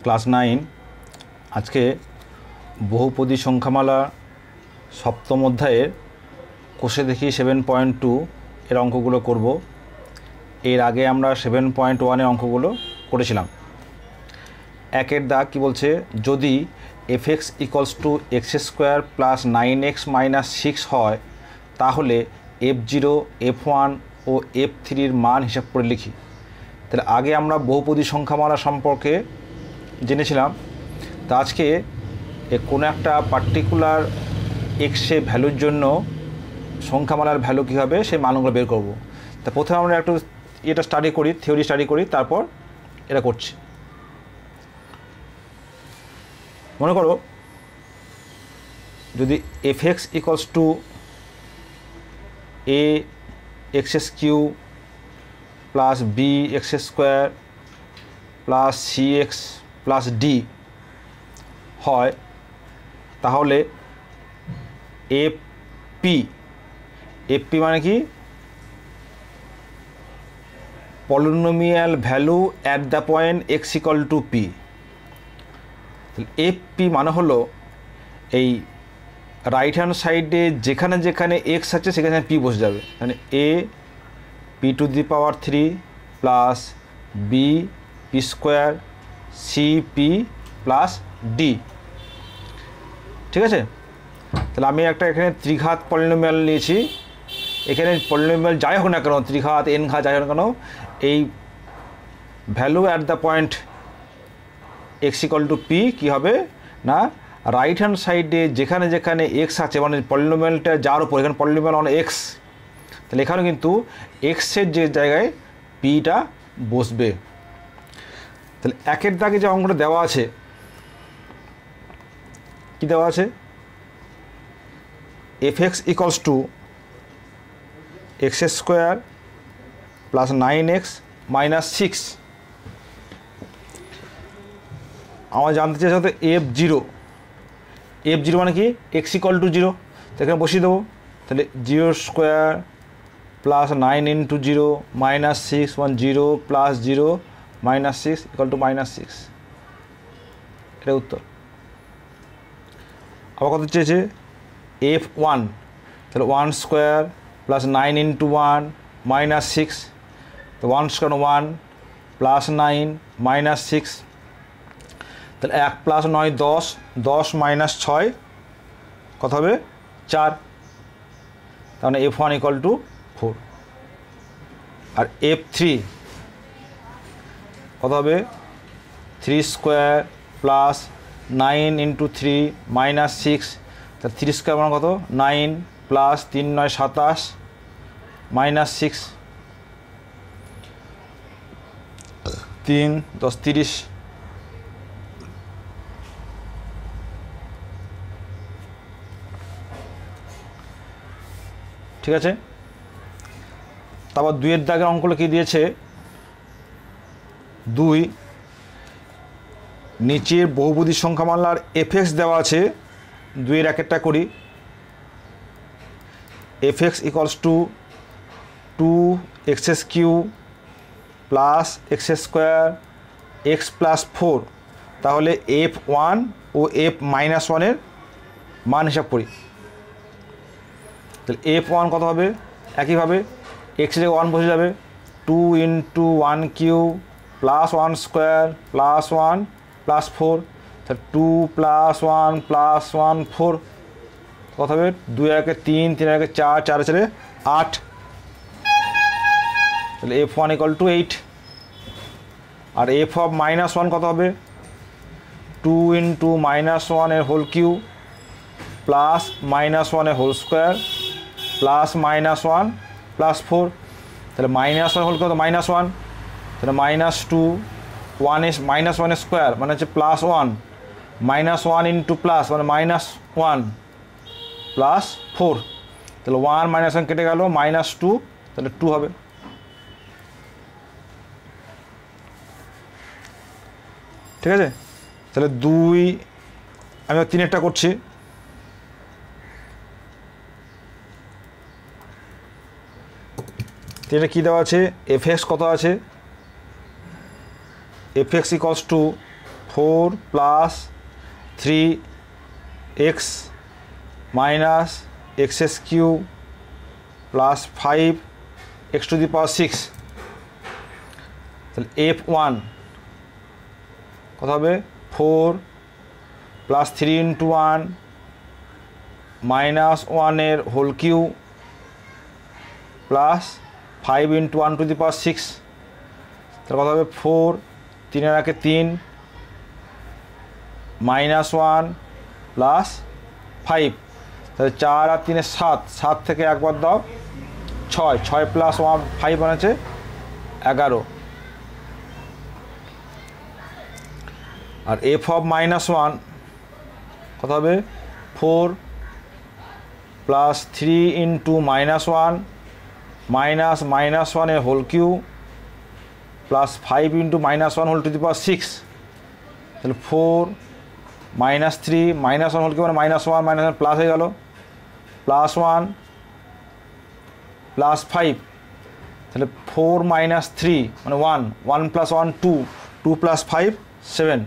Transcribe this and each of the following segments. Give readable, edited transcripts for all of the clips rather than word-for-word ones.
Class 9 আজকে বহুপদী সংখ্যামালা সপ্তম অধ্যায়ের কোষে দেখি 7.2 এর অঙ্কগুলো করব। এর আগে আমরা 7.1 এর অঙ্কগুলো করেছিলাম। একের দাগ কি বলছে, যদি fx = x² + 9x - 6 হয় তাহলে f0, f1 ও f3 এর মান হিসাব করে লিখি। তাহলে আগে আমরা বহুপদী সংখ্যামালা সম্পর্কে জেনেছিলাম। তো আজকে কোনো একটা পার্টিকুলার এক্সে ভ্যালুর জন্য সংখ্যামালার ভ্যালু কী হবে সেই মানগুলো বের করব। তা প্রথমে আমরা একটু এটা স্টাডি করি, থিওরি স্টাডি করি, তারপর এটা করছি। মনে করো যদি fx = ax³ + bx² + cx + d হয় তাহলে fp মানে কি, polynomial value at the point x = p। fp মানে হলো এই রাইট হ্যান্ড সাইডে যেখানে যেখানে x আছে সেখানে p বসে যাবে। মানে a p⁻³ + b p² c p + d। ঠিক আছে, তাহলে আমি একটা এখানে ত্রিঘাত পলিনোমিয়াল নিয়েছি। এখানে পলিনোমিয়াল যাই হোক না কেন, ত্রিঘাত n ঘাত যাই হোক না কেন, এই value at the point x = p কী হবে না, রাইট হ্যান্ড সাইডে যেখানে যেখানে x আছে মানে পলিনোমিয়ালটা যার উপর, এখানে পলিনোমিয়াল মানে x, তাহলে এখানেও কিন্তু এক্সের যে জায়গায় পিটা বসবে। তাহলে একের দাগে যে অঙ্কটা দেওয়া আছে, কি দেওয়া আছে, fx = x² + 9x - 6। আমার জানতে চাইছে হয়তো f0 মানে কি, x = 0, তো এখানে বসিয়ে দেবো। তাহলে 0² + 9 × 0 - 6 1 0 + 0 - 6 = -6। এটা উত্তর। আবার কত চেয়েছে, f1, তাহলে 1² + 9 × 1 - 6, তো 1² 1 + 9 - 6, তাহলে 1 + 9 10, 10 - 6 কত হবে, 4। তাহলে f1 = 4। আর f3 কত হবে, 3² + 9 × 3 - 6, তা 3² মানে কত, 9 + 3 9 27 - 6, 3 10 30। ঠিক আছে, তারপর 2-এর দাগের অঙ্কগুলো কী দিয়েছে, 2 নিচের বহুপদী সংখ্যামালার fx দেওয়া আছে। 2-এর একেরটা করি। fx = 2x³ + x² x + 4, তাহলে f1 ও f-1 এর মান হিসাব করি। তাহলে f1 কত হবে, একইভাবে x এর 1 বসে যাবে, 2 × 1³ + 1² + 1 + 4, তাহলে 2 + 1 + 1 4 কত হবে, 2 একে 3 3 একে 4 4 4 8, তাহলে f1 = 8। আর f-1 কত হবে, 2 × -1 এর হোল কিউব প্লাস -1 এর হোল স্কোয়ার প্লাস -1 প্লাস 4, তাহলে -1 হোল কত, -1, তাহলে -2 1 এর -1 এর স্কোয়ার মানে হচ্ছে +1, -1 × প্লাস মানে -1 প্লাস 4, তাহলে 1 -1 কেটে গেল, -2, তাহলে 2 হবে। ঠিক আছে, তাহলে 2 আমি 3-এরটা করছি। এটা কী দেওয়া আছে, fx কত আছে, fx = 4 plus 3x minus x q plus 5x to the power 6, তাহলে f1 কত হবে 4 প্লাস 3 ইন্টু 1 মাইনাস 1 এর whole q plus 5 into 1 to the power 6, তাহলে কত হবে 4 3 এর আগে 3 মাইনাস 1 প্লাস 5, তাহলে 4 আর 3 7, 7 থেকে একবার দাও 6, 6 প্লাস 1 5 বানাচ্ছে 11, আর এফ অফ -1 কত হবে 4 প্লাস 3 ইন্টু -1 মাইনাস -1 এর whole q plus 5 into -1 whole to the power 6, তাহলে 4 -3 -1 হোল কিউ মানে -1 -1 প্লাস হয়ে গেল প্লাস 1 প্লাস 5, তাহলে 4 - 3 মানে 1, 1 প্লাস 1 2, 2 প্লাস 5 7,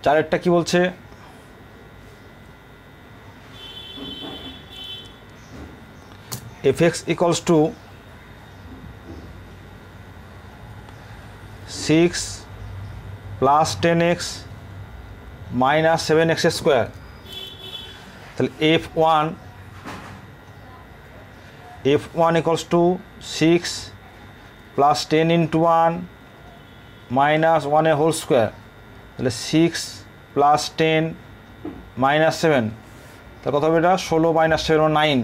চারেরটা কি বলছে fx equals to 6 plus 10x minus 7x square, তাহলে f1 equals to 6 plus 10 into 1 minus 1 এর হোল স্কোয়ার, তাহলে 6 প্লাস 10 মাইনাস 7, তাহলে কত হবে এটা 16 minus 7 9,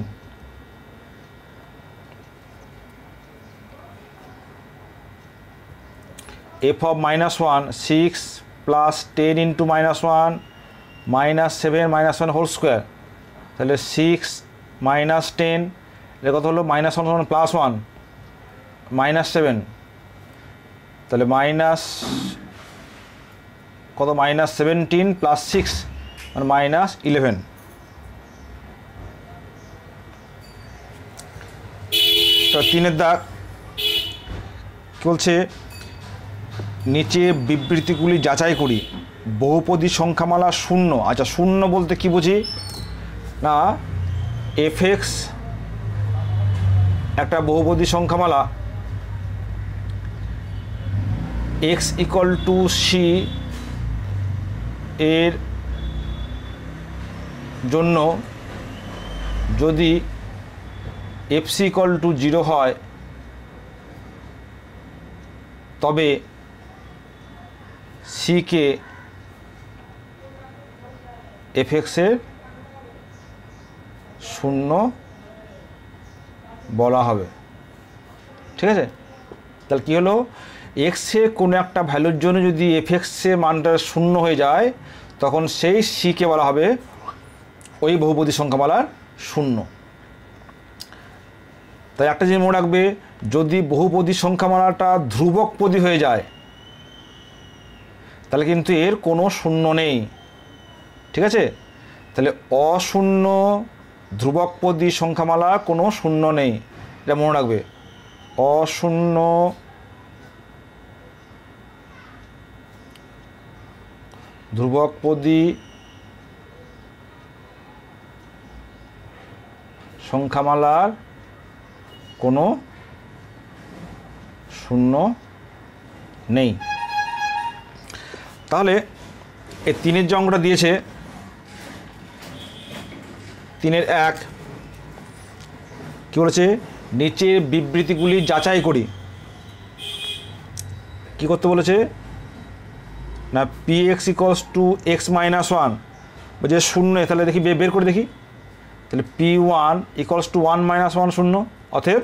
f of -1 6 plus 10 into -1 minus 7 minus 1 whole square, তাহলে 6 মাইনাস 10 এটা কত হলো -1 প্লাস 1 মাইনাস 7, তাহলে মাইনাস কত -17 প্লাস 6 মানে -11, তো 3-এর দাগ কি বলছে নিচে বিবৃতিগুলি যাচাই করি বহুপদী সংখ্যামালা শূন্য। আচ্ছা শূন্য বলতে কি বুঝি না fx একটা বহুপদী সংখ্যামালা x ইকুয়াল টু c এর জন্য যদি fc ইকুয়াল টু 0 হয় তবে c কে fx এর শূন্য বলা হবে। ঠিক আছে, তাহলে কি হলো x এর কোনো একটা ভ্যালুর জন্য যদি fx এর মানটা শূন্য হয়ে যায় তখন সেই c কে বলা হবে ওই বহুপদী সংখ্যামালার শূন্য। তাই একটা জিনিস মনে রাখবে, যদি বহুপদী সংখ্যামালাটা ধ্রুবকপদী হয়ে যায় তাহলে কিন্তু এর কোনো শূন্য নেই। ঠিক আছে, তাহলে অশূন্য ধ্রুবকপদী সংখ্যামালা কোনো শূন্য নেই, এটা মনে রাখবে। অশূন্য ধ্রুবকপদী সংখ্যামালার কোনো শূন্য নেই। তাহলে এই 3-এর যে অঙ্কটা দিয়েছে 3-এর 1 কি বলেছে নিচের বিবৃতিগুলি যাচাই করি। কি করতে বলেছে না px equals to x minus 1 বলছে শূন্য, তাহলে দেখি বের করে দেখি, তাহলে p1 ইকুয়ালস টু 1 মাইনাস 1 শূন্য, অতএব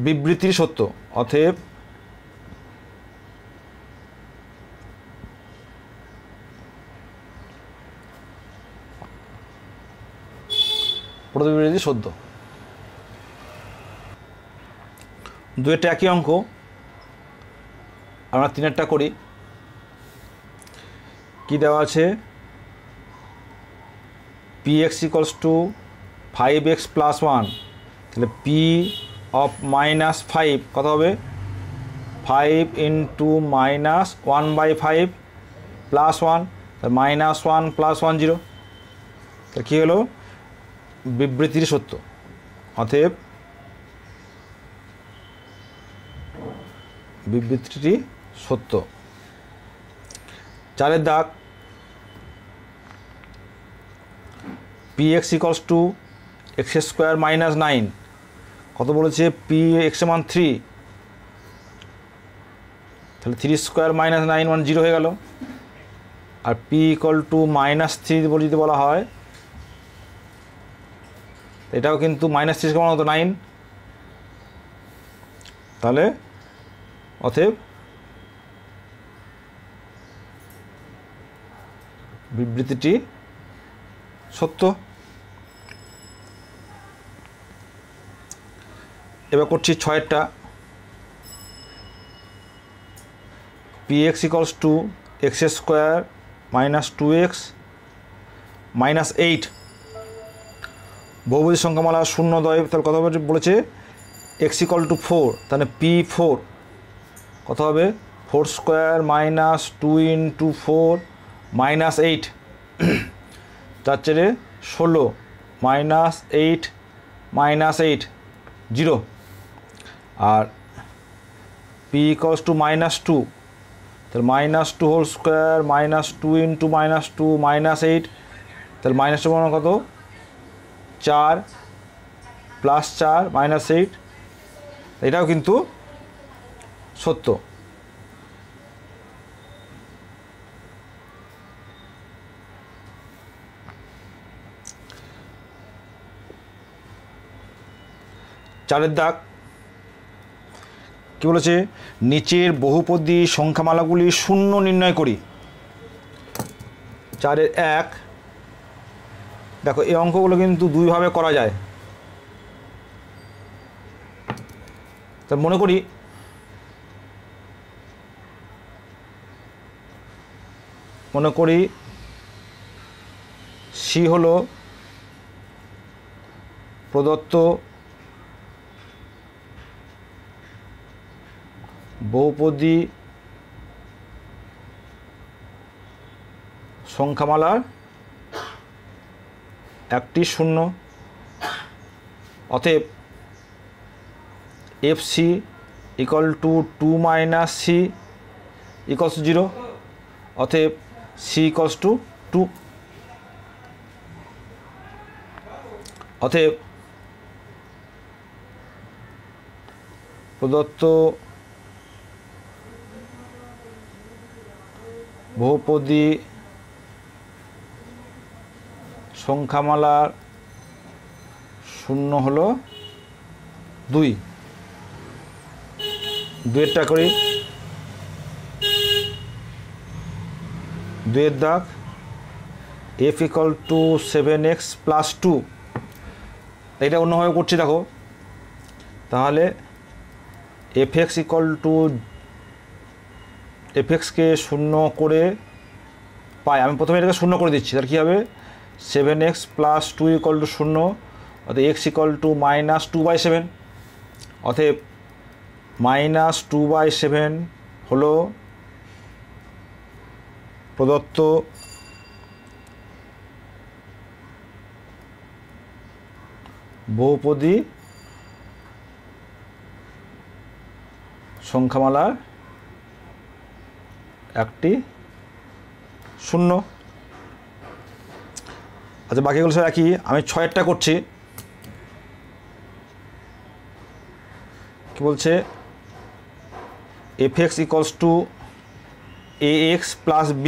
বিবৃতির সত্য। অতএব প্রথম বিবৃতি সত্য। 2-এরটা একই অঙ্ক, আমরা 3-এরটা করি। কি দেওয়া আছে px equals to 5x plus 1 তাহলে পি অফ -5 কত হবে 5 ইন্টু -1/5 প্লাস 1, তাহলে -1 প্লাস 1 0। তাহলে কী হলো বিবৃতিটি সত্য, অতএব বিবৃতিটি সত্য। 4 দাগ px ইকলস টু x² - 9 কত বলেছে পি এক্স মান 3, তাহলে 3² - 9 মান 0 হয়ে গেল। আর পি ইকল টু -3 বলে যদি বলা হয় এটাও কিন্তু -3 কেমন হতো 9, তাহলে অতএব বিবৃতিটি সত্য। এবার করছি 6টা px equals to x² - 2x - 8 বহুপদী সংখ্যামালা শূন্যদ্বয়, তাহলে কত হবে বলেছে x ইকল টু 4, তাহলে p4 কত হবে 4² - 2 ইন্টু 4 - 8 4 4 16 -8 -8 0। আর p ইকলস টু -2, তাহলে -2 হোল স্কোয়ার -2 ইন্টু -2 -8, তাহলে -2 মানে কত 4 প্লাস 4 -8, এটাও কিন্তু সত্য। চারের দাগ কি বলেছে নিচের বহুপদী সংখ্যামালাগুলি শূন্য নির্ণয় করি। 4-এর 1 দেখো এই অঙ্কগুলো কিন্তু দুইভাবে করা যায়। তা মনে করি সি হলো প্রদত্ত বহুপদী সংখ্যামালার একটি শূন্য, অতএব f c equal to 2 - c equals to 0, অতএব সি ইকুয়ালস টু 2, অতএব প্রদত্ত বহুপদী সংখ্যামালার শূন্য হলো 2। 2-এরটা করি, 2-এর দাগ এফ ইকুয়াল টু 7x + 2, এটা অন্যভাবে করছি দেখো। তাহলে এফ এক্স ইকুয়াল টু এফএক্সকে শূন্য করে পাই, আমি প্রথমে এটাকে শূন্য করে দিচ্ছি, তাহলে কী হবে 7x + 2 ইকুয়াল টু 0, অর্থাৎ x ইকুয়াল টু -2/7, অতএব -2/7 হলো প্রদত্ত বহুপদী সংখ্যামালার একটি শূন্য। আচ্ছা বাকিগুলো সব একই, আমি 6-এরটা করছি। কি বলছে F x equals to ax + b,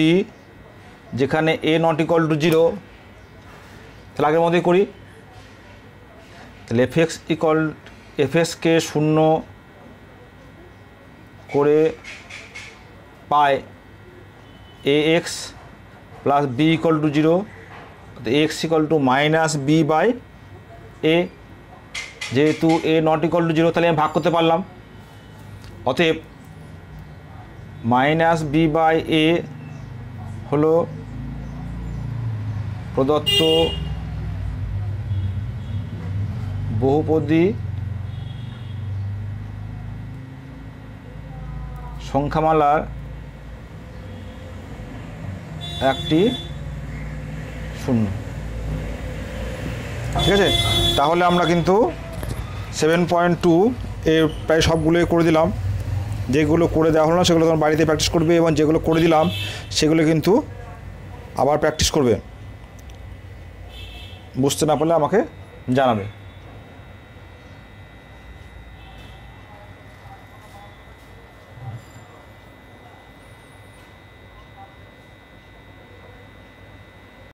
যেখানে a নট ইকুয়াল টু 0, তাহলে আগের মতোই করি। তাহলে এফএক্সকে শূন্য করে পায় ax + b equal to 0, x equal to -b/a, যেহেতু a নট ইকুয়াল টু 0 তাহলে আমি ভাগ করতে পারলাম, অতএব -b/a হলো প্রদত্ত বহুপদী সংখ্যামালার একটি শূন্য। ঠিক আছে, তাহলে আমরা কিন্তু 7.2 এর প্রায় সবগুলোই করে দিলাম। যেগুলো করে দেওয়া হলো না সেগুলো তোমার বাড়িতে প্র্যাকটিস করবে, এবং যেগুলো করে দিলাম সেগুলো কিন্তু আবার প্র্যাকটিস করবে। বুঝতে না পারলে আমাকে জানাবে।